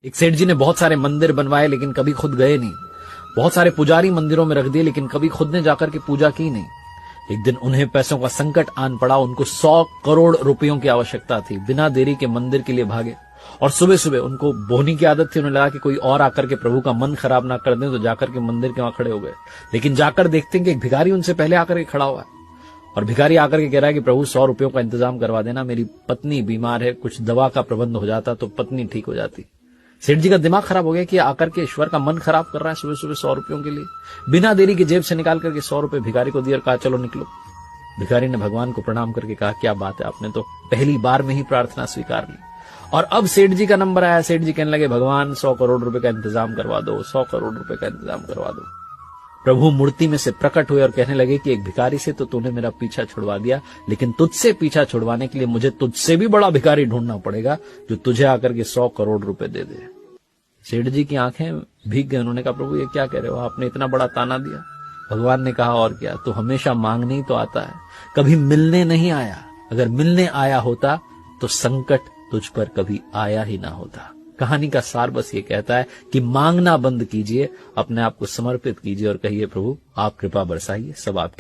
एक सेठ जी ने बहुत सारे मंदिर बनवाए लेकिन कभी खुद गए नहीं। बहुत सारे पुजारी मंदिरों में रख दिए लेकिन कभी खुद ने जाकर के पूजा की नहीं। एक दिन उन्हें पैसों का संकट आन पड़ा। उनको 100 करोड़ रुपयों की आवश्यकता थी। बिना देरी के मंदिर के लिए भागे और सुबह सुबह उनको बोहनी की आदत थी। उन्हें लगा कि कोई और आकर के प्रभु का मन खराब ना कर दे, तो जाकर के मंदिर के वहां खड़े हो गए। लेकिन जाकर देखते हैं कि एक भिखारी उनसे पहले आकर के खड़ा हुआ है और भिखारी आकर के कह रहा है कि प्रभु 100 रुपयों का इंतजाम करवा देना, मेरी पत्नी बीमार है, कुछ दवा का प्रबंध हो जाता तो पत्नी ठीक हो जाती। सेठ जी का दिमाग खराब हो गया कि आकर के ईश्वर का मन खराब कर रहा है सुबह सुबह 100 रुपयों के लिए। बिना देरी की जेब से निकाल करके 100 रुपए भिखारी को दिए और कहा चलो निकलो। भिखारी ने भगवान को प्रणाम करके कहा क्या बात है, आपने तो पहली बार में ही प्रार्थना स्वीकार ली। और अब सेठ जी का नंबर आया। सेठ जी कहने लगे भगवान 100 करोड़ रुपए का इंतजाम करवा दो, 100 करोड़ रुपए का इंतजाम करवा दो। प्रभु मूर्ति में से प्रकट हुए और कहने लगे कि एक भिखारी से तो तूने मेरा पीछा छुड़वा दिया, लेकिन तुझसे पीछा छुड़वाने के लिए मुझे तुझसे भी बड़ा भिखारी ढूंढना पड़ेगा जो तुझे आकर के 100 करोड़ रुपए दे दे। सेठ जी की आंखें भीग गई। उन्होंने कहा प्रभु ये क्या कह रहे हो, आपने इतना बड़ा ताना दिया। भगवान ने कहा और क्या, तू हमेशा मांगने ही तो आता है, कभी मिलने नहीं आया। अगर मिलने आया होता तो संकट तुझ पर कभी आया ही ना होता। कहानी का सार बस ये कहता है कि मांगना बंद कीजिए, अपने आप को समर्पित कीजिए और कहिए प्रभु आप कृपा बरसाइए, सब आपकी